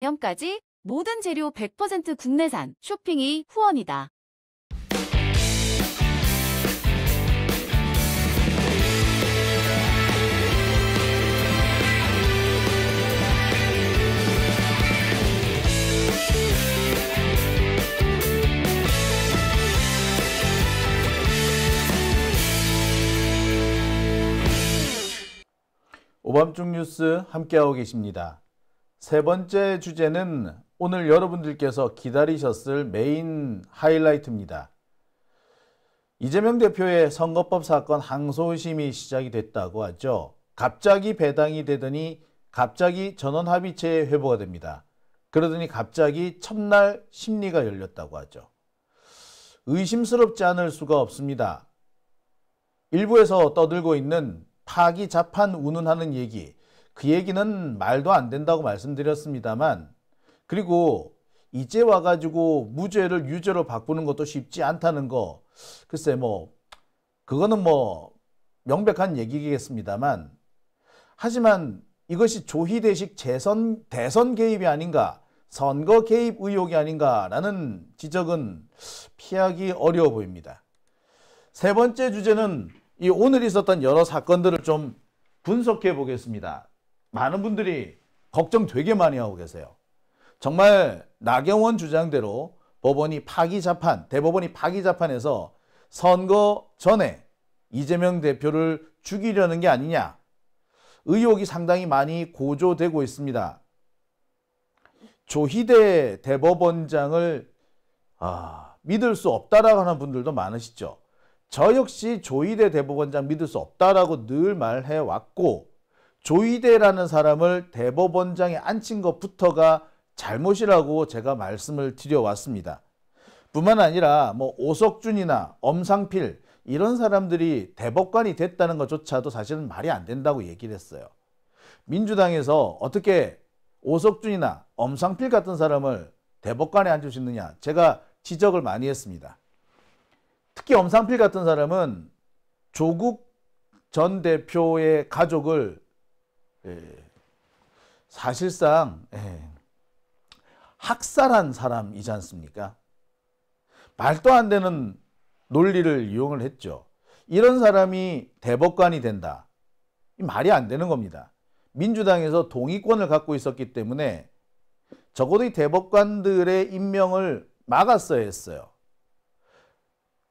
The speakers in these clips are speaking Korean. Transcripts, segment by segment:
영까지 모든 재료 100% 국내산, 쇼핑이 후원이다. 오밤중 뉴스 함께하고 계십니다. 세 번째 주제는 오늘 여러분들께서 기다리셨을 메인 하이라이트입니다. 이재명 대표의 선거법 사건 항소심이 시작이 됐다고 하죠. 갑자기 배당이 되더니 갑자기 전원합의체 회부가 됩니다. 그러더니 갑자기 첫날 심리가 열렸다고 하죠. 의심스럽지 않을 수가 없습니다. 일부에서 떠들고 있는 파기자판 운운하는 얘기, 그 얘기는 말도 안 된다고 말씀드렸습니다만, 그리고 이제 와가지고 무죄를 유죄로 바꾸는 것도 쉽지 않다는 거, 글쎄 그거는 명백한 얘기겠습니다만, 하지만 이것이 조희대식 대선 개입이 아닌가, 선거 개입 의혹이 아닌가라는 지적은 피하기 어려워 보입니다. 세 번째 주제는 이 오늘 있었던 여러 사건들을 좀 분석해 보겠습니다. 많은 분들이 걱정 되게 많이 하고 계세요. 정말 나경원 주장대로 대법원이 파기자판에서 선거 전에 이재명 대표를 죽이려는 게 아니냐, 의혹이 상당히 많이 고조되고 있습니다. 조희대 대법원장을 믿을 수 없다라고 하는 분들도 많으시죠. 저 역시 조희대 대법원장 믿을 수 없다라고 늘 말해왔고, 조희대라는 사람을 대법원장에 앉힌 것부터가 잘못이라고 제가 말씀을 드려왔습니다. 뿐만 아니라 오석준이나 엄상필 이런 사람들이 대법관이 됐다는 것조차도 사실은 말이 안 된다고 얘기를 했어요. 민주당에서 어떻게 오석준이나 엄상필 같은 사람을 대법관에 앉을 수 있느냐, 제가 지적을 많이 했습니다. 특히 엄상필 같은 사람은 조국 전 대표의 가족을 사실상 학살한 사람이지 않습니까? 말도 안 되는 논리를 이용을 했죠. 이런 사람이 대법관이 된다, 말이 안 되는 겁니다. 민주당에서 동의권을 갖고 있었기 때문에 적어도 이 대법관들의 임명을 막았어야 했어요.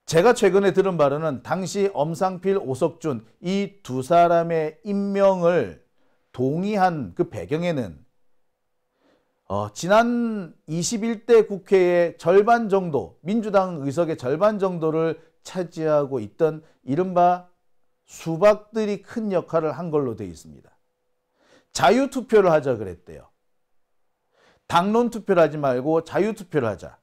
제가 최근에 들은 바로는 당시 엄상필, 오석준 이 두 사람의 임명을 동의한 그 배경에는 지난 21대 국회의 절반 정도, 민주당 의석의 절반 정도를 차지하고 있던 이른바 수박들이 큰 역할을 한 걸로 되어 있습니다. 자유투표를 하자 그랬대요. 당론 투표를 하지 말고 자유투표를 하자.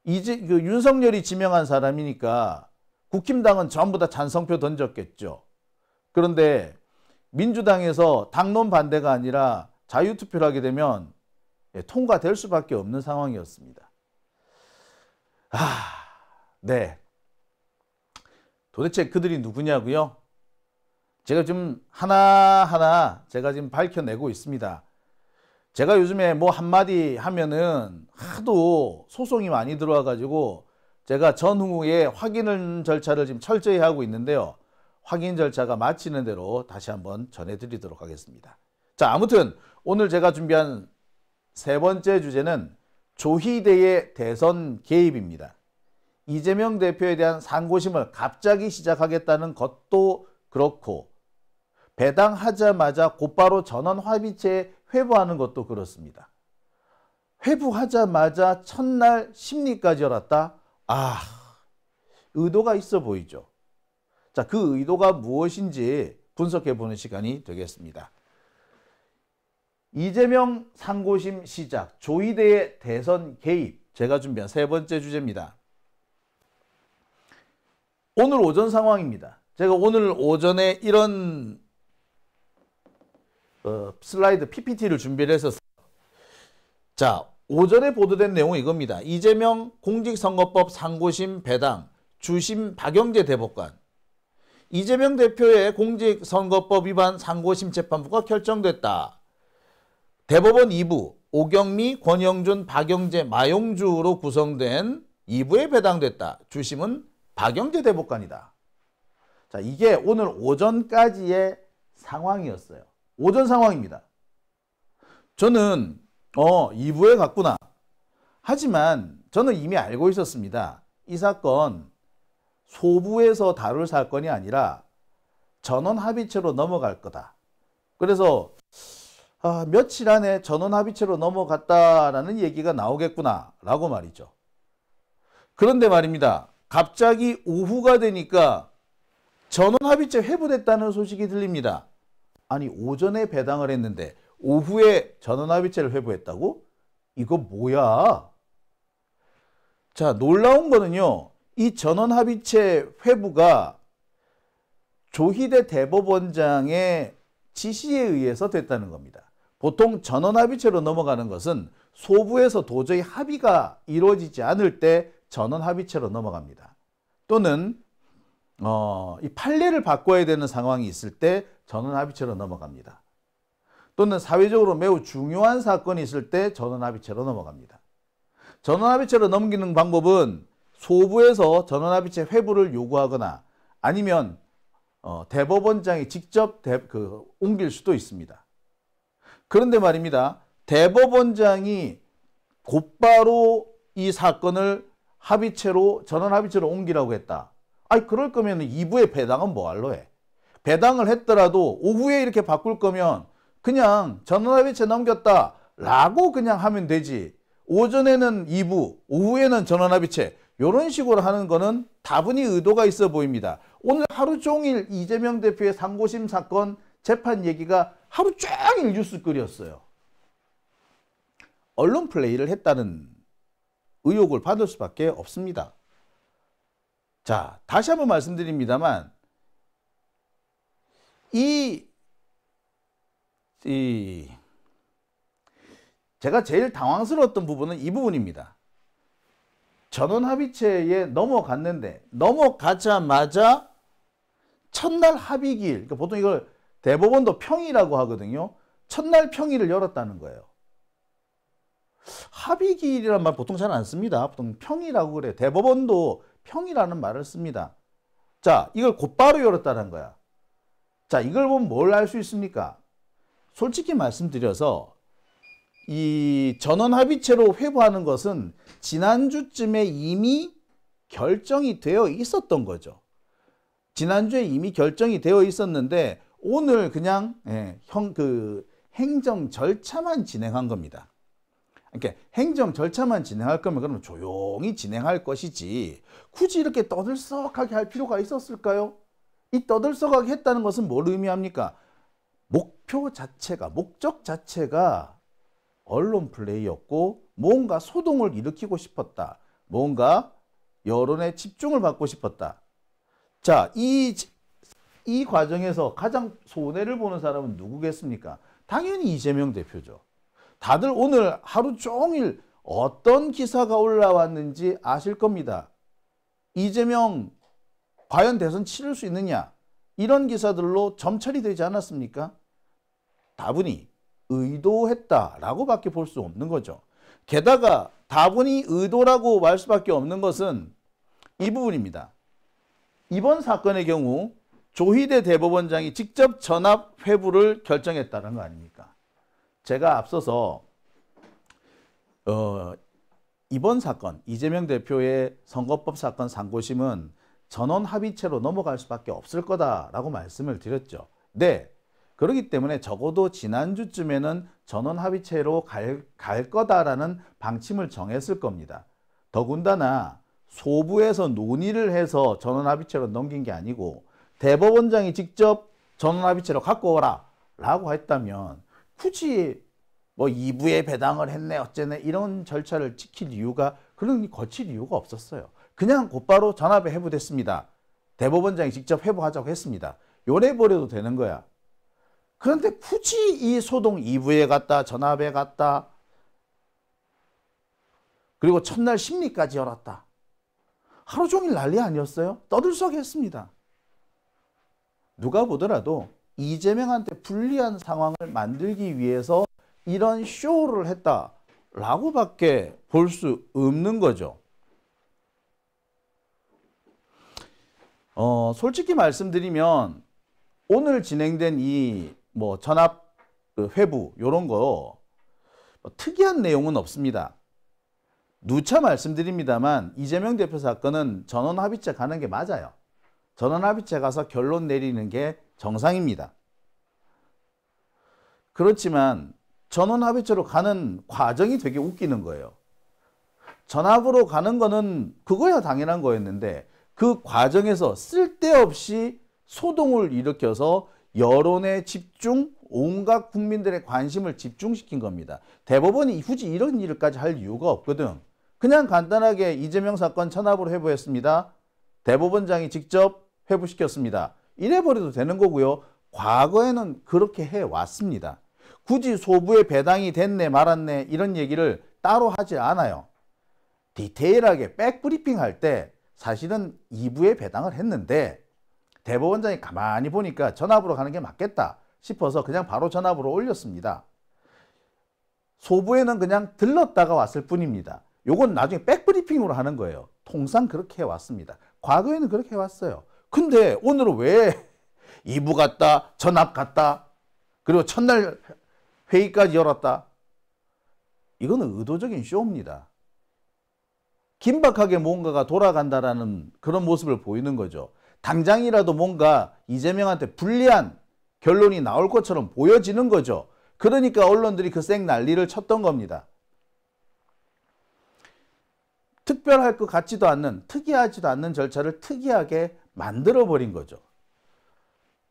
이제 윤석열이 지명한 사람이니까 국힘당은 전부 다 찬성표 던졌겠죠. 그런데 민주당에서 당론 반대가 아니라 자유투표를 하게 되면 통과될 수밖에 없는 상황이었습니다. 네. 도대체 그들이 누구냐고요? 제가 지금 하나하나 제가 지금 밝혀내고 있습니다. 제가 요즘에 한마디 하면은 하도 소송이 많이 들어와가지고 제가 전후에 확인 절차를 지금 철저히 하고 있는데요. 확인 절차가 마치는 대로 다시 한번 전해드리도록 하겠습니다. 자, 아무튼 오늘 제가 준비한 세 번째 주제는 조희대의 대선 개입입니다. 이재명 대표에 대한 상고심을 갑자기 시작하겠다는 것도 그렇고, 배당하자마자 곧바로 전원합의체에 회부하는 것도 그렇습니다. 회부하자마자 첫날 심리까지 열었다? 의도가 있어 보이죠. 자, 그 의도가 무엇인지 분석해 보는 시간이 되겠습니다. 이재명 상고심 시작, 조희대의 대선 개입, 제가 준비한 세 번째 주제입니다. 오늘 오전 상황입니다. 제가 오늘 오전에 이런 슬라이드 PPT를 준비를 했었어요. 자, 오전에 보도된 내용은 이겁니다. 이재명 공직선거법 상고심 배당, 주심 박영재 대법관. 이재명 대표의 공직선거법 위반 상고심 재판부가 결정됐다. 대법원 2부 오경미, 권영준, 박영재, 마용주로 구성된 2부에 배당됐다. 주심은 박영재 대법관이다. 자, 이게 오늘 오전까지의 상황이었어요. 오전 상황입니다. 저는 2부에 갔구나. 하지만 저는 이미 알고 있었습니다. 이 사건 소부에서 다룰 사건이 아니라 전원합의체로 넘어갈 거다. 그래서 며칠 안에 전원합의체로 넘어갔다라는 얘기가 나오겠구나 라고 말이죠. 그런데 말입니다. 갑자기 오후가 되니까 전원합의체 회부됐다는 소식이 들립니다. 아니, 오전에 배당을 했는데 오후에 전원합의체를 회부했다고? 이거 뭐야? 자, 놀라운 거는요, 이 전원합의체 회부가 조희대 대법원장의 지시에 의해서 됐다는 겁니다. 보통 전원합의체로 넘어가는 것은 소부에서 도저히 합의가 이루어지지 않을 때 전원합의체로 넘어갑니다. 또는 이 판례를 바꿔야 되는 상황이 있을 때 전원합의체로 넘어갑니다. 또는 사회적으로 매우 중요한 사건이 있을 때 전원합의체로 넘어갑니다. 전원합의체로 넘기는 방법은 소부에서 전원합의체 회부를 요구하거나 아니면 대법원장이 직접 옮길 수도 있습니다. 그런데 말입니다. 대법원장이 곧바로 이 사건을 전원합의체로 옮기라고 했다. 아니, 그럴 거면 2부의 배당은 뭐할로 해? 배당을 했더라도 오후에 이렇게 바꿀 거면 그냥 전원합의체 넘겼다 라고 그냥 하면 되지. 오전에는 2부, 오후에는 전원합의체, 이런 식으로 하는 거는 다분히 의도가 있어 보입니다. 오늘 하루 종일 이재명 대표의 상고심 사건 재판 얘기가 하루 종일 뉴스거리였어요. 언론 플레이를 했다는 의혹을 받을 수밖에 없습니다. 자, 다시 한번 말씀드립니다만 제가 제일 당황스러웠던 부분은 이 부분입니다. 전원합의체에 넘어갔는데 넘어가자마자 첫날 합의기일, 그러니까 보통 이걸 대법원도 평의라고 하거든요. 첫날 평의를 열었다는 거예요. 합의기일이란 말 보통 잘 안 씁니다. 보통 평의라고 그래요. 대법원도 평의라는 말을 씁니다. 자, 이걸 곧바로 열었다는 거야. 자, 이걸 보면 뭘 알 수 있습니까? 솔직히 말씀드려서 이 전원합의체로 회부하는 것은 지난주쯤에 이미 결정이 되어 있었던 거죠. 지난주에 이미 결정이 되어 있었는데 오늘 그냥 행정 절차만 진행한 겁니다. 그러니까 행정 절차만 진행할 거면 그러면 조용히 진행할 것이지 굳이 이렇게 떠들썩하게 할 필요가 있었을까요? 이 떠들썩하게 했다는 것은 뭘 의미합니까? 목적 자체가 언론 플레이였고 뭔가 소동을 일으키고 싶었다. 뭔가 여론의 집중을 받고 싶었다. 자, 이 과정에서 가장 손해를 보는 사람은 누구겠습니까? 당연히 이재명 대표죠. 다들 오늘 하루 종일 어떤 기사가 올라왔는지 아실 겁니다. 이재명 과연 대선 치를 수 있느냐? 이런 기사들로 점철이 되지 않았습니까? 다분히 의도했다라고 밖에 볼 수 없는 거죠. 게다가 다분히 의도라고 말 수밖에 없는 것은 이 부분입니다. 이번 사건의 경우 조희대 대법원장이 직접 전압 회부를 결정했다는 거 아닙니까? 제가 앞서서 이번 사건 이재명 대표의 선거법 사건 상고심은 전원 합의체로 넘어갈 수밖에 없을 거다라고 말씀을 드렸죠. 네, 그렇기 때문에 적어도 지난주쯤에는 전원 합의체로 갈 거다라는 방침을 정했을 겁니다. 더군다나 소부에서 논의를 해서 전원 합의체로 넘긴 게 아니고 대법원장이 직접 전원 합의체로 갖고 오라 라고 했다면 굳이 뭐 2부에 배당을 했네 어쩌네 이런 절차를 지킬 이유가 거칠 이유가 없었어요. 그냥 곧바로 전압에 회부됐습니다. 대법원장이 직접 회부하자고 했습니다. 요래버려도 되는 거야. 그런데 굳이 이 소동 2부에 갔다 전압에 갔다 그리고 첫날 심리까지 열었다. 하루 종일 난리 아니었어요? 떠들썩했습니다. 누가 보더라도 이재명한테 불리한 상황을 만들기 위해서 이런 쇼를 했다라고밖에 볼 수 없는 거죠. 솔직히 말씀드리면 오늘 진행된 이 뭐 전압 회부 요런 거 특이한 내용은 없습니다. 누차 말씀드립니다만 이재명 대표 사건은 전원합의체 가는 게 맞아요. 전원합의체 가서 결론 내리는 게 정상입니다. 그렇지만 전원합의체로 가는 과정이 되게 웃기는 거예요. 전압으로 가는 거는 그거야 당연한 거였는데 그 과정에서 쓸데없이 소동을 일으켜서 여론의 집중, 온갖 국민들의 관심을 집중시킨 겁니다. 대법원이 굳이 이런 일까지 할 이유가 없거든. 그냥 간단하게 이재명 사건 전압으로 회부했습니다. 대법원장이 직접 회부시켰습니다. 이래버려도 되는 거고요. 과거에는 그렇게 해왔습니다. 굳이 소부의 배당이 됐네 말았네 이런 얘기를 따로 하지 않아요. 디테일하게 백브리핑 할 때 사실은 2부에 배당을 했는데 대법원장이 가만히 보니까 전압으로 가는 게 맞겠다 싶어서 그냥 바로 전압으로 올렸습니다. 소부에는 그냥 들렀다가 왔을 뿐입니다. 요건 나중에 백브리핑으로 하는 거예요. 통상 그렇게 해왔습니다. 과거에는 그렇게 해왔어요. 근데 오늘은 왜 2부 갔다 전압 갔다 그리고 첫날 회의까지 열었다? 이거는 의도적인 쇼입니다. 긴박하게 뭔가가 돌아간다라는 그런 모습을 보이는 거죠. 당장이라도 뭔가 이재명한테 불리한 결론이 나올 것처럼 보여지는 거죠. 그러니까 언론들이 그 쌩 난리를 쳤던 겁니다. 특별할 것 같지도 않는, 특이하지도 않는 절차를 특이하게 만들어버린 거죠.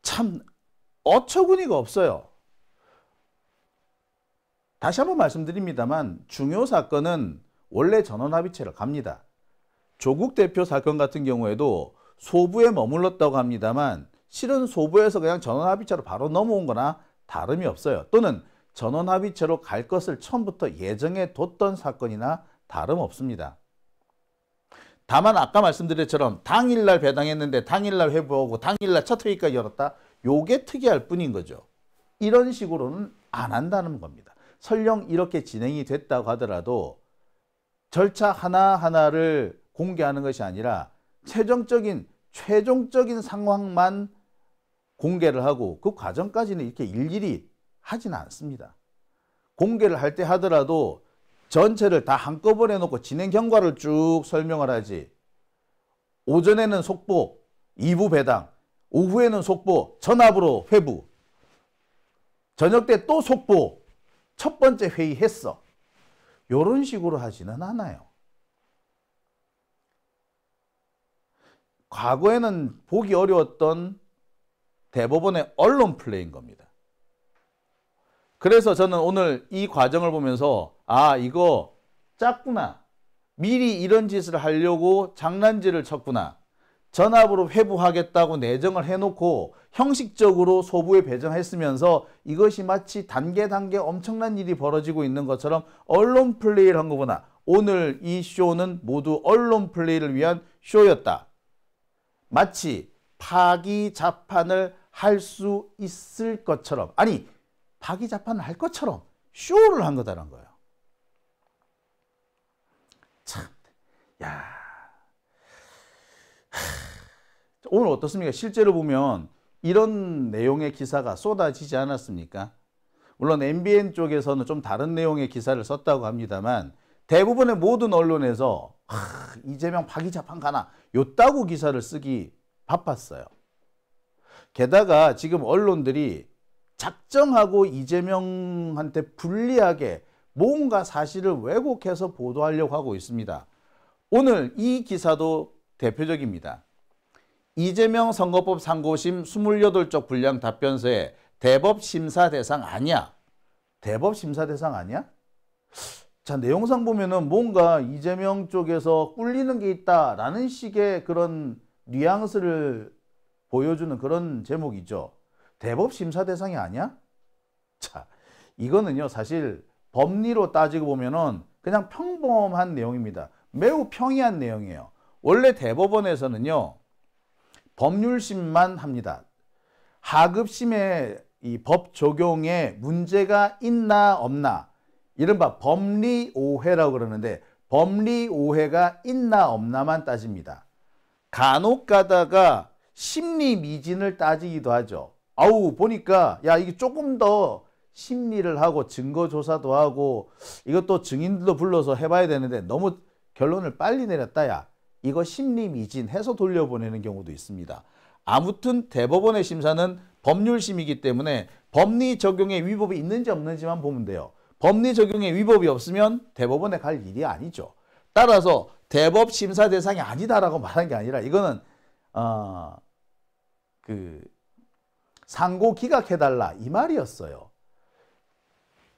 참 어처구니가 없어요. 다시 한번 말씀드립니다만 중요 사건은 원래 전원합의체를 갑니다. 조국 대표 사건 같은 경우에도 소부에 머물렀다고 합니다만 실은 소부에서 그냥 전원합의체로 바로 넘어온 거나 다름이 없어요. 또는 전원합의체로 갈 것을 처음부터 예정해 뒀던 사건이나 다름없습니다. 다만 아까 말씀드린 것처럼 당일날 배당했는데 당일날 회부하고 당일날 첫 회의까지 열었다. 요게 특이할 뿐인 거죠. 이런 식으로는 안 한다는 겁니다. 설령 이렇게 진행이 됐다고 하더라도 절차 하나하나를 공개하는 것이 아니라 최종적인 상황만 공개를 하고 그 과정까지는 이렇게 일일이 하지는 않습니다. 공개를 할 때 하더라도 전체를 다 한꺼번에 놓고 진행 경과를 쭉 설명을 하지. 오전에는 속보, 2부 배당, 오후에는 속보, 전압으로 회부, 저녁 때 또 속보, 첫 번째 회의 했어. 이런 식으로 하지는 않아요. 과거에는 보기 어려웠던 대법원의 언론 플레이인 겁니다. 그래서 저는 오늘 이 과정을 보면서 아 이거 짰구나. 미리 이런 짓을 하려고 장난질을 쳤구나. 전압으로 회부하겠다고 내정을 해놓고 형식적으로 소부에 배정했으면서 이것이 마치 단계 엄청난 일이 벌어지고 있는 것처럼 언론 플레이를 한 거구나. 오늘 이 쇼는 모두 언론 플레이를 위한 쇼였다. 마치 파기자판을 할 수 있을 것처럼 아니 파기자판을 할 것처럼 쇼를 한 거다라는 거예요. 참, 야, 오늘 어떻습니까? 실제로 보면 이런 내용의 기사가 쏟아지지 않았습니까? 물론 MBN 쪽에서는 좀 다른 내용의 기사를 썼다고 합니다만 대부분의 모든 언론에서 이재명 파기자판 가나 요따구 기사를 쓰기 바빴어요. 게다가 지금 언론들이 작정하고 이재명한테 불리하게 뭔가 사실을 왜곡해서 보도하려고 하고 있습니다. 오늘 이 기사도 대표적입니다. 이재명 선거법 상고심 28쪽 분량 답변서에 대법 심사 대상 아니야. 대법 심사 대상 아니야? 자, 내용상 보면은 뭔가 이재명 쪽에서 꿀리는 게 있다라는 식의 그런 뉘앙스를 보여주는 그런 제목이죠. 대법 심사 대상이 아니야? 자, 이거는요, 사실 법리로 따지고 보면은 그냥 평범한 내용입니다. 매우 평이한 내용이에요. 원래 대법원에서는요, 법률심만 합니다. 하급심에 이 법 적용에 문제가 있나 없나, 이른바 법리 오해라고 그러는데 법리 오해가 있나 없나만 따집니다. 간혹 가다가 심리 미진을 따지기도 하죠. 아우 보니까 야 이게 조금 더 심리를 하고 증거 조사도 하고 이것도 증인들도 불러서 해봐야 되는데 너무 결론을 빨리 내렸다, 야 이거 심리 미진 해서 돌려보내는 경우도 있습니다. 아무튼 대법원의 심사는 법률심이기 때문에 법리 적용에 위법이 있는지 없는지만 보면 돼요. 법리 적용에 위법이 없으면 대법원에 갈 일이 아니죠. 따라서 대법 심사 대상이 아니다라고 말한 게 아니라 이거는 상고 기각해달라 이 말이었어요.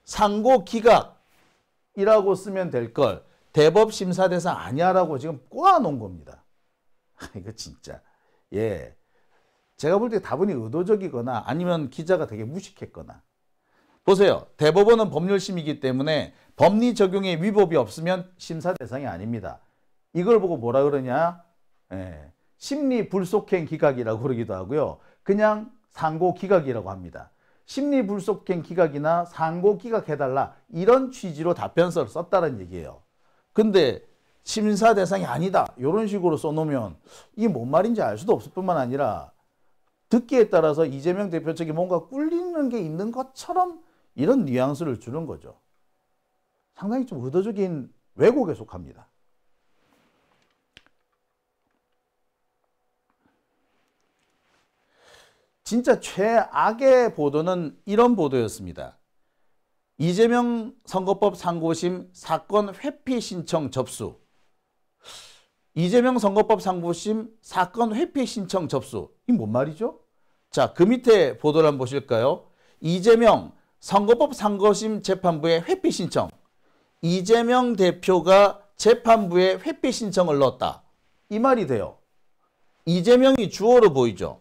상고 기각이라고 쓰면 될 걸 대법 심사 대상 아니야라고 지금 꼬아놓은 겁니다. 이거 진짜 예, 제가 볼 때 다분히 의도적이거나 아니면 기자가 되게 무식했거나. 보세요. 대법원은 법률심이기 때문에 법리 적용에 위법이 없으면 심사 대상이 아닙니다. 이걸 보고 뭐라 그러냐? 예, 심리 불속행 기각이라고 그러기도 하고요. 그냥 상고 기각이라고 합니다. 심리 불속행 기각이나 상고 기각해달라 이런 취지로 답변서를 썼다는 얘기예요. 근데 심사 대상이 아니다 이런 식으로 써놓으면 이게 뭔 말인지 알 수도 없을 뿐만 아니라 듣기에 따라서 이재명 대표 측이 뭔가 꿀리는 게 있는 것처럼 이런 뉘앙스를 주는 거죠. 상당히 좀 의도적인 왜곡에 속합니다. 진짜 최악의 보도는 이런 보도였습니다. 이재명 선거법 상고심 사건 회피 신청 접수. 이재명 선거법 상고심 사건 회피 신청 접수. 이게 뭔 말이죠? 자, 그 밑에 보도를 한번 보실까요? 이재명 선거법 상고심 재판부에 회피 신청. 이재명 대표가 재판부에 회피 신청을 넣었다. 이 말이 돼요. 이재명이 주어로 보이죠.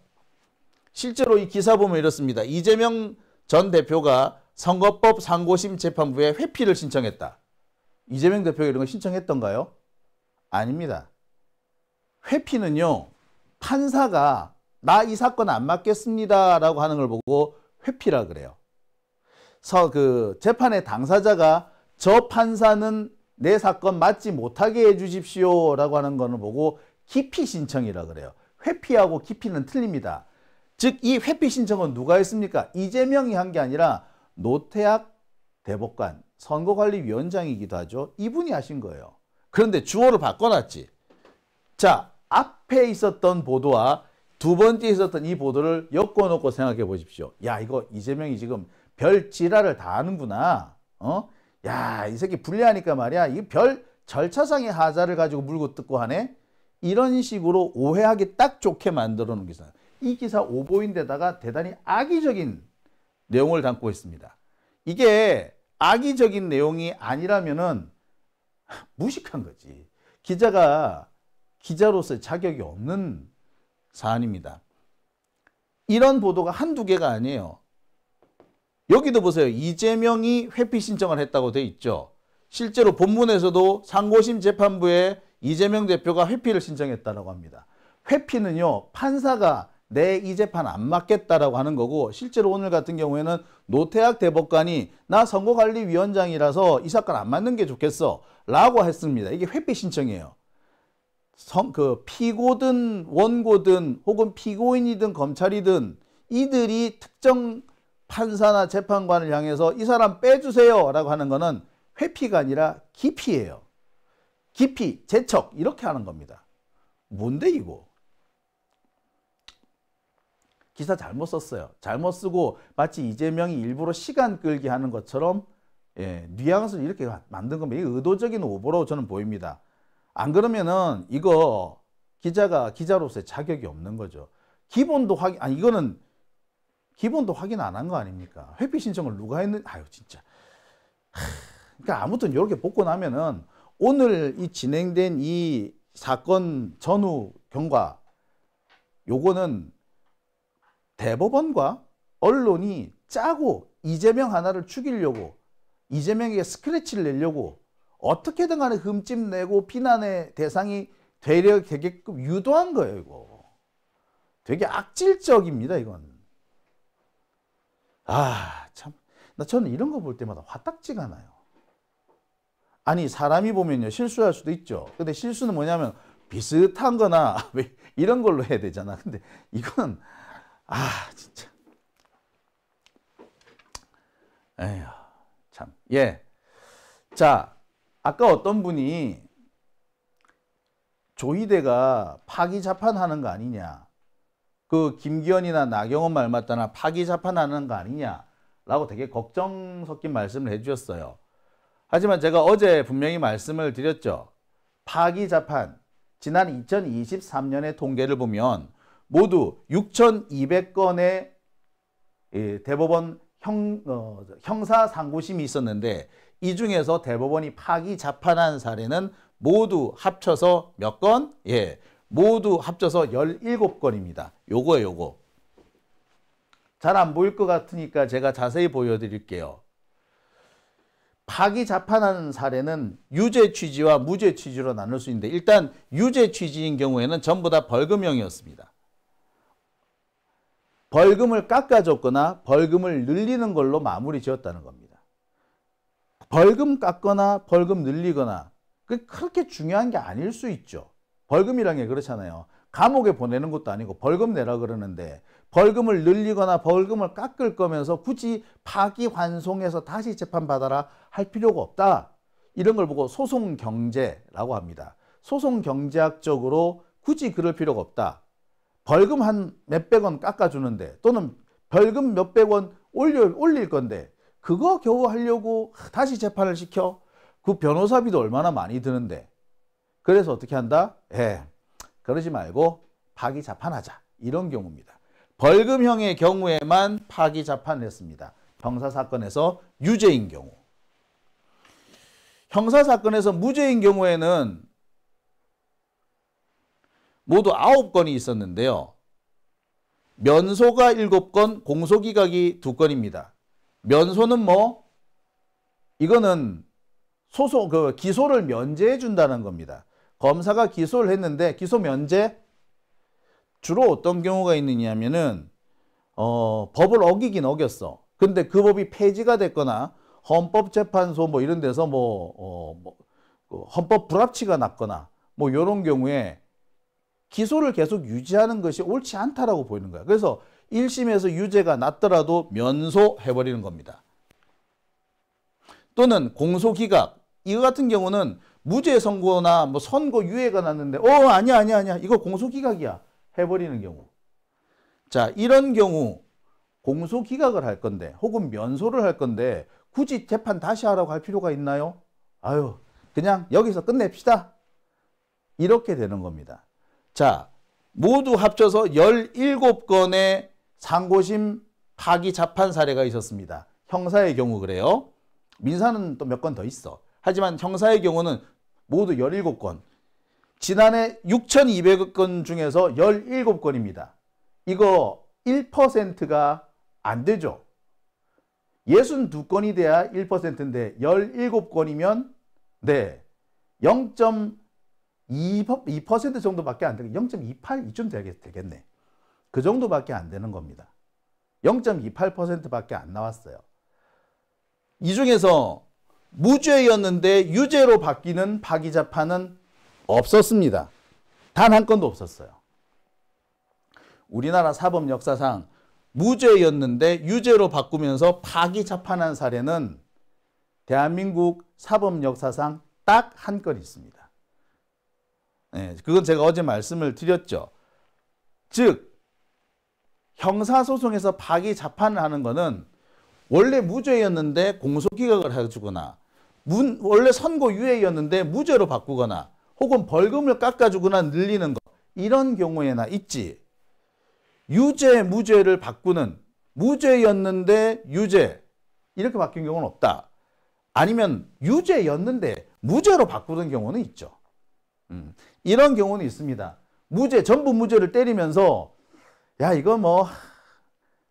실제로 이 기사 보면 이렇습니다. 이재명 전 대표가 선거법 상고심 재판부에 회피를 신청했다. 이재명 대표가 이런 걸 신청했던가요? 아닙니다. 회피는요, 판사가 나 이 사건 안 맞겠습니다 라고 하는 걸 보고 회피라 그래요. 재판의 당사자가 저 판사는 내 사건 맞지 못하게 해주십시오 라고 하는 거는 보고 기피 신청이라 그래요. 회피하고 기피는 틀립니다. 즉 이 회피 신청은 누가 했습니까? 이재명이 한 게 아니라 노태학 대법관, 선거관리위원장이기도 하죠. 이분이 하신 거예요. 그런데 주어를 바꿔놨지. 자, 앞에 있었던 보도와 두 번째 있었던 이 보도를 엮어놓고 생각해 보십시오. 야, 이거 이재명이 지금 별 지랄을 다 하는구나. 야, 이 새끼 불리하니까 말이야. 이 별 절차상의 하자를 가지고 물고 뜯고 하네. 이런 식으로 오해하기 딱 좋게 만들어 놓은 기사. 이 기사 오보인데다가 대단히 악의적인 내용을 담고 있습니다. 이게 악의적인 내용이 아니라면은 무식한 거지. 기자가 기자로서의 자격이 없는 사안입니다. 이런 보도가 한두 개가 아니에요. 여기도 보세요. 이재명이 회피 신청을 했다고 돼 있죠. 실제로 본문에서도 상고심 재판부에 이재명 대표가 회피를 신청했다고 합니다. 회피는요, 판사가 내 이 재판 안 맞겠다라고 하는 거고, 실제로 오늘 같은 경우에는 노태학 대법관이 나 선거관리위원장이라서 이 사건 안 맞는 게 좋겠어 라고 했습니다. 이게 회피 신청이에요. 피고든 원고든 혹은 피고인이든 검찰이든 이들이 특정 판사나 재판관을 향해서 이 사람 빼주세요 라고 하는 거는 회피가 아니라 기피예요. 기피, 재척 이렇게 하는 겁니다. 뭔데 이거? 기사 잘못 썼어요. 잘못 쓰고 마치 이재명이 일부러 시간 끌기 하는 것처럼 뉘앙스를 이렇게 만든 겁니다. 이게 의도적인 오보라고 저는 보입니다. 안 그러면은 이거 기자가 기자로서의 자격이 없는 거죠. 기본도 확인, 이거는 기본도 확인 안 한 거 아닙니까? 회피 신청을 누가 했는, 아유 진짜. 그러니까 아무튼 이렇게 보고 나면은 오늘 이 진행된 이 사건 전후 경과, 요거는 대법원과 언론이 짜고 이재명 하나를 죽이려고, 이재명에게 스크래치를 내려고 어떻게든 간에 흠집 내고 비난의 대상이 되게끔 유도한 거예요. 이거 되게 악질적입니다. 이건 참. 저는 이런 거 볼 때마다 화딱지가 나요. 아니, 사람이 보면요, 실수할 수도 있죠. 근데 실수는 뭐냐면 비슷한 거나 이런 걸로 해야 되잖아. 근데 이건, 진짜. 에휴, 참. 예. 자, 아까 어떤 분이 조희대가 파기자판하는 거 아니냐. 그 김기현이나 나경원 말 맞다나 파기자판하는 거 아니냐라고 되게 걱정 섞인 말씀을 해주셨어요. 하지만 제가 어제 분명히 말씀을 드렸죠. 파기자판, 지난 2023년의 통계를 보면 모두 6,200건의 대법원 형사 상고심이 있었는데 이 중에서 대법원이 파기자판한 사례는 모두 합쳐서 몇 건? 예, 모두 합쳐서 17건입니다. 요거. 잘 안 보일 것 같으니까 제가 자세히 보여드릴게요. 파기자판하는 사례는 유죄 취지와 무죄 취지로 나눌 수 있는데 일단 유죄 취지인 경우에는 전부 다 벌금형이었습니다. 벌금을 깎아줬거나 벌금을 늘리는 걸로 마무리 지었다는 겁니다. 벌금 깎거나 벌금 늘리거나 그렇게 중요한 게 아닐 수 있죠. 벌금이란 게 그렇잖아요. 감옥에 보내는 것도 아니고 벌금 내라 그러는데 벌금을 늘리거나 벌금을 깎을 거면서 굳이 파기환송해서 다시 재판받아라 할 필요가 없다. 이런 걸 보고 소송경제라고 합니다. 소송경제학적으로 굳이 그럴 필요가 없다. 벌금 한 몇백 원 깎아주는데 또는 벌금 몇백 원 올릴 건데 그거 겨우 하려고 다시 재판을 시켜? 그 변호사비도 얼마나 많이 드는데. 그래서 어떻게 한다? 그러지 말고 파기자판하자. 이런 경우입니다. 벌금형의 경우에만 파기자판을 했습니다. 형사사건에서 유죄인 경우. 형사사건에서 무죄인 경우에는 모두 9건이 있었는데요. 면소가 7건, 공소기각이 2건입니다. 면소는 이거는 기소를 면제해 준다는 겁니다. 검사가 기소를 했는데 기소 면제? 주로 어떤 경우가 있느냐면은 법을 어기긴 어겼어. 근데 그 법이 폐지가 됐거나 헌법재판소 이런 데서 헌법 불합치가 났거나 이런 경우에 기소를 계속 유지하는 것이 옳지 않다라고 보이는 거야. 그래서 1심에서 유죄가 났더라도 면소해버리는 겁니다. 또는 공소기각. 이거 같은 경우는 무죄 선고나 선고 유예가 났는데 아니야. 이거 공소기각이야. 해버리는 경우. 자, 이런 경우 공소기각을 할 건데 혹은 면소를 할 건데 굳이 재판 다시 하라고 할 필요가 있나요? 그냥 여기서 끝냅시다. 이렇게 되는 겁니다. 자, 모두 합쳐서 17건의 상고심 파기자판 사례가 있었습니다. 형사의 경우 그래요. 민사는 또 몇 건 더 있어. 하지만 형사의 경우는 모두 17건. 지난해 6,200건 중에서 17건입니다. 이거 1%가 안 되죠. 62건이 돼야 1%인데 17건이면 0.2% 정도밖에 안 되고 0.28 이쯤 되겠네. 그 정도밖에 안 되는 겁니다. 0.28%밖에 안 나왔어요. 이 중에서 무죄였는데 유죄로 바뀌는 파기자판은 없었습니다. 단 한 건도 없었어요. 우리나라 사법 역사상 무죄였는데 유죄로 바꾸면서 파기자판한 사례는 대한민국 사법 역사상 딱 한 건 있습니다. 그건 제가 어제 말씀을 드렸죠. 즉 형사소송에서 파기자판을 하는 거는 원래 무죄였는데 공소기각을 해주거나 원래 선고유예였는데 무죄로 바꾸거나 혹은 벌금을 깎아주거나 늘리는 거 이런 경우에나 있지. 유죄, 무죄를 바꾸는 무죄였는데 유죄 이렇게 바뀐 경우는 없다. 아니면 유죄였는데 무죄로 바꾸는 경우는 있죠. 이런 경우는 있습니다. 전부 무죄를 때리면서 이거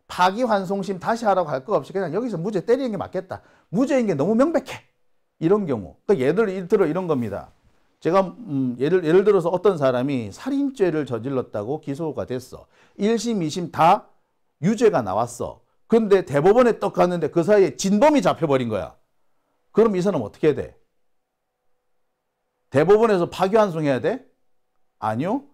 파기환송심 다시 하라고 할 거 없이 그냥 여기서 무죄 때리는 게 맞겠다. 무죄인 게 너무 명백해. 이런 경우. 예를 들어 이런 겁니다. 제가 예를 들어서 어떤 사람이 살인죄를 저질렀다고 기소가 됐어. 1심, 2심 다 유죄가 나왔어. 근데 대법원에 떡 갔는데 그 사이에 진범이 잡혀버린 거야. 그럼 이 사람 어떻게 해야 돼? 대법원에서 파기환송해야 돼? 아니요.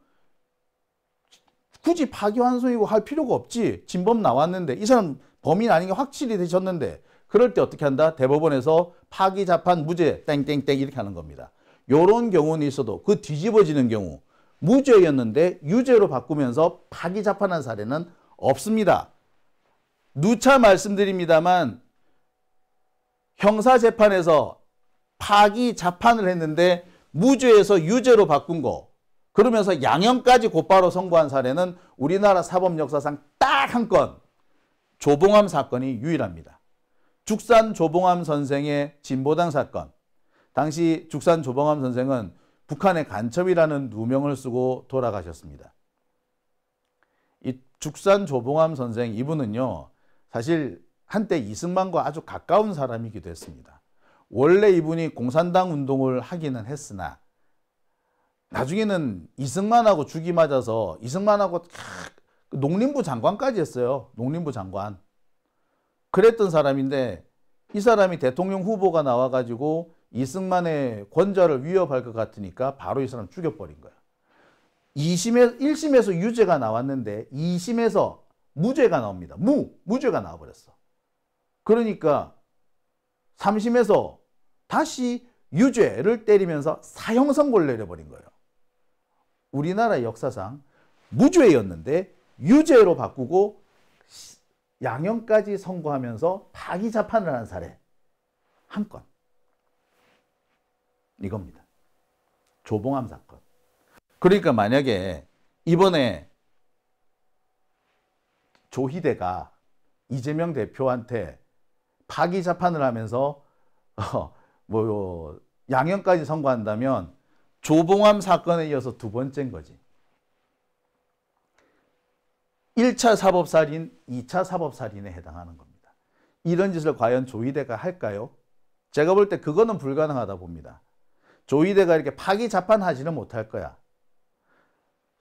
굳이 파기환송이고 할 필요가 없지. 진범 나왔는데 이 사람 범인 아닌 게 확실히 되셨는데 그럴 때 어떻게 한다? 대법원에서 파기자판 무죄 땡땡땡 이렇게 하는 겁니다. 요런 경우는 있어도 그 뒤집어지는 경우 무죄였는데 유죄로 바꾸면서 파기자판한 사례는 없습니다. 누차 말씀드립니다만 형사재판에서 파기자판을 했는데 무죄에서 유죄로 바꾼 거 그러면서 양형까지 곧바로 선고한 사례는 우리나라 사법 역사상 딱 한 건 조봉암 사건이 유일합니다. 죽산 조봉암 선생의 진보당 사건. 당시 죽산 조봉암 선생은 북한의 간첩이라는 누명을 쓰고 돌아가셨습니다. 이 죽산 조봉암 선생 이분은요. 사실 한때 이승만과 아주 가까운 사람이기도 했습니다. 원래 이분이 공산당 운동을 하기는 했으나 나중에는 이승만하고 죽이 맞아서 이승만하고 농림부 장관까지 했어요. 농림부 장관. 그랬던 사람인데 이 사람이 대통령 후보가 나와가지고 이승만의 권좌를 위협할 것 같으니까 바로 이 사람 죽여버린 거야. 1심에서 유죄가 나왔는데 2심에서 무죄가 나옵니다. 무죄가 나와버렸어. 그러니까 3심에서 다시 유죄를 때리면서 사형 선고를 내려버린 거예요. 우리나라 역사상 무죄였는데 유죄로 바꾸고 양형까지 선고하면서 파기자판을 하는 사례 한 건. 이겁니다. 조봉암 사건. 그러니까 만약에 이번에 조희대가 이재명 대표한테 파기자판을 하면서 양형까지 선고한다면 조봉암 사건에 이어서 두 번째인 거지. 1차 사법살인, 2차 사법살인에 해당하는 겁니다. 이런 짓을 과연 조희대가 할까요? 제가 볼 때 그거는 불가능하다 봅니다. 조희대가 이렇게 파기자판하지는 못할 거야.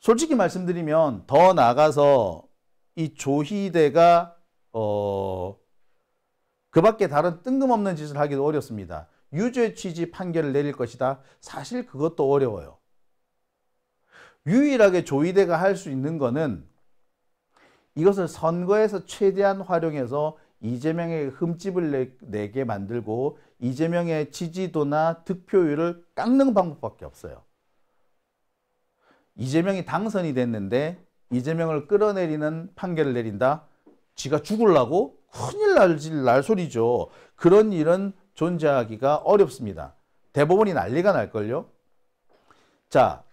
솔직히 말씀드리면 더 나아가서 이 조희대가 그밖에 다른 뜬금없는 짓을 하기도 어렵습니다. 유죄 취지 판결을 내릴 것이다. 사실 그것도 어려워요. 유일하게 조희대가 할 수 있는 거는 이것을 선거에서 최대한 활용해서 이재명의 흠집을 내게 만들고 이재명의 지지도나 득표율을 깎는 방법밖에 없어요. 이재명이 당선이 됐는데 이재명을 끌어내리는 판결을 내린다? 지가 죽으려고? 큰일 날 소리죠. 그런 일은 존재하기가 어렵습니다. 대법원이 난리가 날걸요? 자,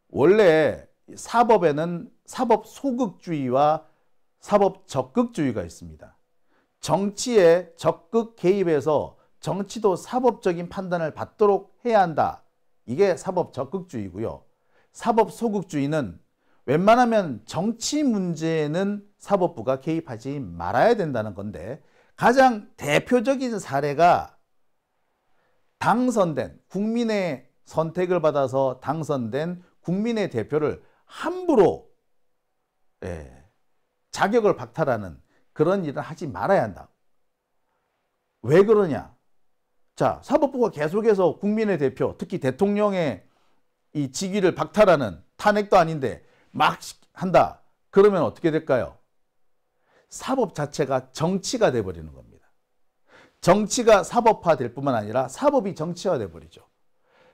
원래 사법에는 사법 소극주의와 사법 적극주의가 있습니다. 정치에 적극 개입해서 정치도 사법적인 판단을 받도록 해야 한다. 이게 사법 적극주의고요. 사법 소극주의는 웬만하면 정치 문제는 사법부가 개입하지 말아야 된다는 건데 가장 대표적인 사례가 당선된 국민의 선택을 받아서 당선된 국민의 대표를 함부로 자격을 박탈하는 그런 일을 하지 말아야 한다. 왜 그러냐? 자, 사법부가 계속해서 국민의 대표, 특히 대통령의 이 직위를 박탈하는 탄핵도 아닌데 막 한다. 그러면 어떻게 될까요? 사법 자체가 정치가 돼버리는 겁니다. 정치가 사법화 될 뿐만 아니라 사법이 정치화 돼버리죠.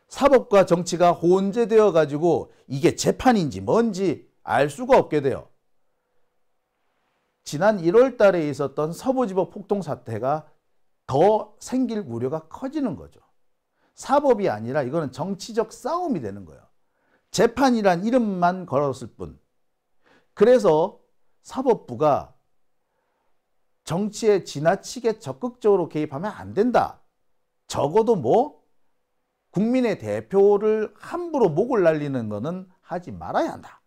사법과 정치가 혼재되어 가지고 이게 재판인지 뭔지 알 수가 없게 돼요. 지난 1월 달에 있었던 서부지법 폭동 사태가 더 생길 우려가 커지는 거죠. 사법이 아니라 이거는 정치적 싸움이 되는 거예요. 재판이란 이름만 걸었을 뿐. 그래서 사법부가 정치에 지나치게 적극적으로 개입하면 안 된다. 적어도 국민의 대표를 함부로 목을 날리는 거는 하지 말아야 한다.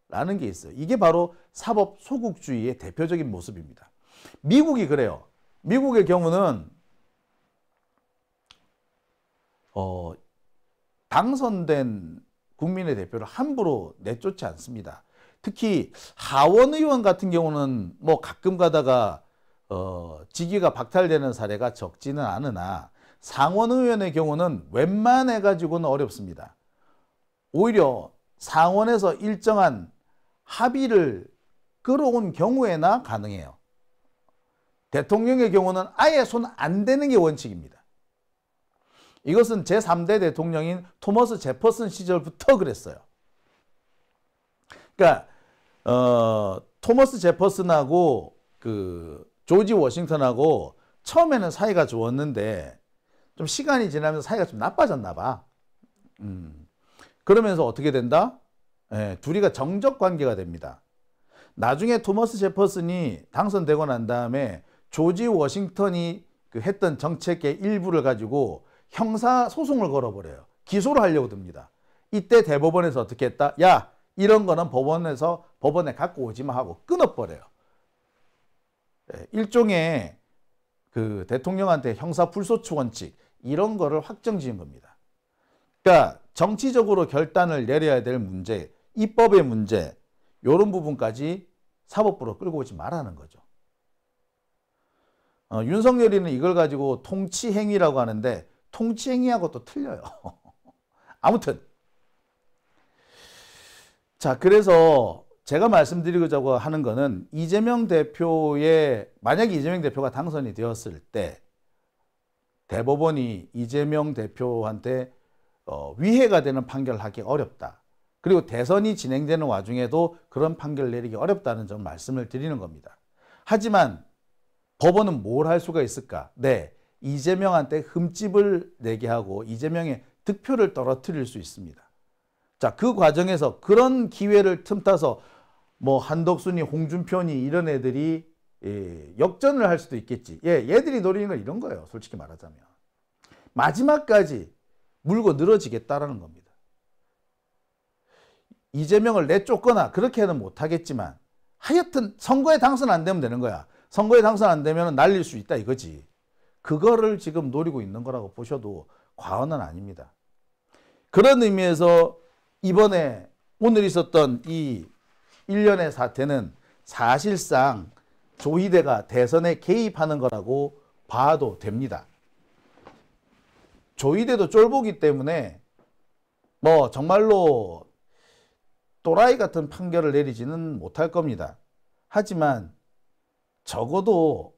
라는 게 있어요. 이게 바로 사법 소극주의의 대표적인 모습입니다. 미국이 그래요. 미국의 경우는 당선된 국민의 대표를 함부로 내쫓지 않습니다. 특히 하원 의원 같은 경우는 뭐 가끔 가다가 직위가 박탈되는 사례가 적지는 않으나 상원 의원의 경우는 웬만해 가지고는 어렵습니다. 오히려 상원에서 일정한 합의를 끌어온 경우에나 가능해요. 대통령의 경우는 아예 손 안 대는 게 원칙입니다. 이것은 제3대 대통령인 토머스 제퍼슨 시절부터 그랬어요. 그러니까 토머스 제퍼슨하고 그 조지 워싱턴하고 처음에는 사이가 좋았는데 좀 시간이 지나면서 사이가 좀 나빠졌나 봐. 그러면서 어떻게 된다? 둘이가 정적 관계가 됩니다. 나중에 토머스 제퍼슨이 당선되고 난 다음에 조지 워싱턴이 그 했던 정책의 일부를 가지고 형사 소송을 걸어버려요. 기소를 하려고 듭니다. 이때 대법원에서 어떻게 했다? 야, 이런 거는 법원에 갖고 오지 마 하고 끊어버려요. 일종의 그 대통령한테 형사 불소추 원칙 이런 거를 확정지은 겁니다. 그러니까 정치적으로 결단을 내려야 될 문제, 입법의 문제 이런 부분까지 사법부로 끌고 오지 말라는 거죠. 윤석열이는 이걸 가지고 통치행위라고 하는데 통치행위하고 또 틀려요. 아무튼 자, 그래서 제가 말씀드리고자 하는 거는 이재명 대표의 만약에 이재명 대표가 당선이 되었을 때 대법원이 이재명 대표한테 위해가 되는 판결을 하기 어렵다. 그리고 대선이 진행되는 와중에도 그런 판결을 내리기 어렵다는 점 말씀을 드리는 겁니다. 하지만 법원은 뭘 할 수가 있을까? 네, 이재명한테 흠집을 내게 하고 이재명의 득표를 떨어뜨릴 수 있습니다. 자, 그 과정에서 그런 기회를 틈타서 뭐 한덕순이, 홍준표니 이런 애들이 역전을 할 수도 있겠지. 얘들이 노리는 건 이런 거예요. 솔직히 말하자면. 마지막까지 물고 늘어지겠다라는 겁니다. 이재명을 내쫓거나 그렇게는 못하겠지만 하여튼 선거에 당선 안 되면 되는 거야. 선거에 당선 안 되면 날릴 수 있다 이거지. 그거를 지금 노리고 있는 거라고 보셔도 과언은 아닙니다. 그런 의미에서 이번에 오늘 있었던 이 일련의 사태는 사실상 조희대가 대선에 개입하는 거라고 봐도 됩니다. 조희대도 쫄보기 때문에 뭐 정말로 또라이 같은 판결을 내리지는 못할 겁니다. 하지만 적어도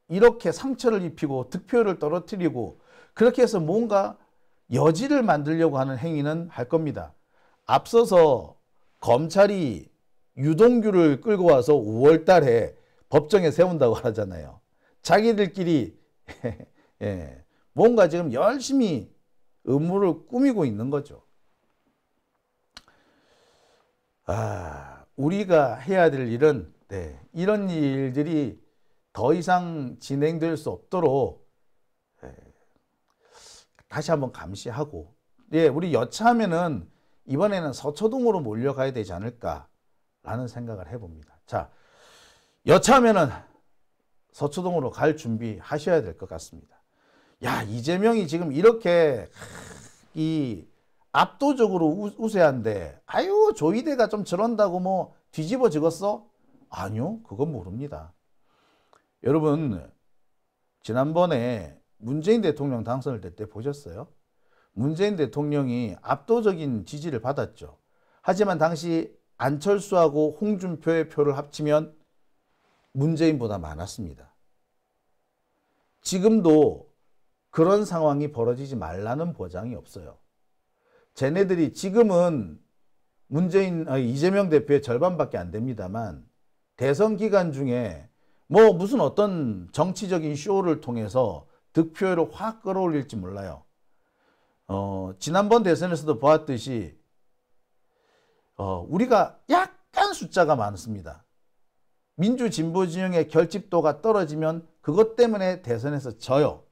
이렇게 상처를 입히고 득표를 떨어뜨리고 그렇게 해서 뭔가 여지를 만들려고 하는 행위는 할 겁니다. 앞서서 검찰이 유동규를 끌고 와서 5월 달에 법정에 세운다고 하잖아요. 자기들끼리 뭔가 지금 열심히 음모를 꾸미고 있는 거죠. 우리가 해야 될 일은 이런 일들이 더 이상 진행될 수 없도록 다시 한번 감시하고 우리 여차하면은 이번에는 서초동으로 몰려가야 되지 않을까라는 생각을 해봅니다. 자, 여차하면은 서초동으로 갈 준비 하셔야 될 것 같습니다. 야, 이재명이 지금 이렇게 이 압도적으로 우세한데 아유 조희대가 좀 저런다고 뭐 뒤집어지겠어? 아니요, 그건 모릅니다. 여러분 지난번에 문재인 대통령 당선을 될 때 보셨어요? 문재인 대통령이 압도적인 지지를 받았죠. 하지만 당시 안철수하고 홍준표의 표를 합치면 문재인보다 많았습니다. 지금도 그런 상황이 벌어지지 말라는 보장이 없어요. 쟤네들이 지금은 이재명 대표의 절반밖에 안 됩니다만 대선 기간 중에 뭐 무슨 어떤 정치적인 쇼를 통해서 득표율을 확 끌어올릴지 몰라요. 지난번 대선에서도 보았듯이 우리가 약간 숫자가 많습니다. 민주 진보 진영의 결집도가 떨어지면 그것 때문에 대선에서 져요.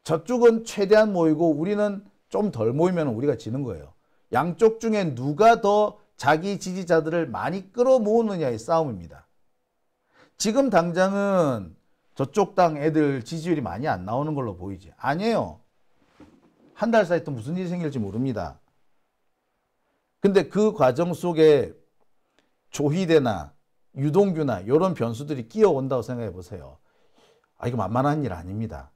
저쪽은 최대한 모이고 우리는 좀 덜 모이면 우리가 지는 거예요. 양쪽 중에 누가 더 자기 지지자들을 많이 끌어모으느냐의 싸움입니다. 지금 당장은 저쪽 당 애들 지지율이 많이 안 나오는 걸로 보이지. 아니에요. 한 달 사이 또 무슨 일이 생길지 모릅니다. 근데 그 과정 속에 조희대나 유동규나 이런 변수들이 끼어온다고 생각해 보세요. 이거 만만한 일 아닙니다.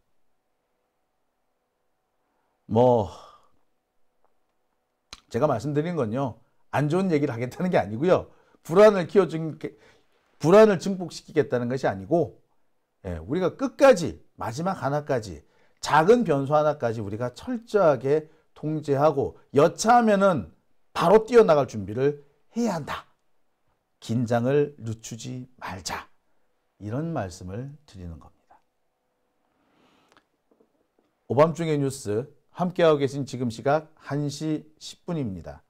제가 말씀드린 건요, 안 좋은 얘기를 하겠다는 게 아니고요, 불안을 증폭시키겠다는 것이 아니고, 우리가 끝까지, 마지막 하나까지, 작은 변수 하나까지 우리가 철저하게 통제하고 여차하면은 바로 뛰어나갈 준비를 해야 한다. 긴장을 늦추지 말자. 이런 말씀을 드리는 겁니다. 오밤중의 뉴스 함께하고 계신 지금 시각 1시 10분입니다.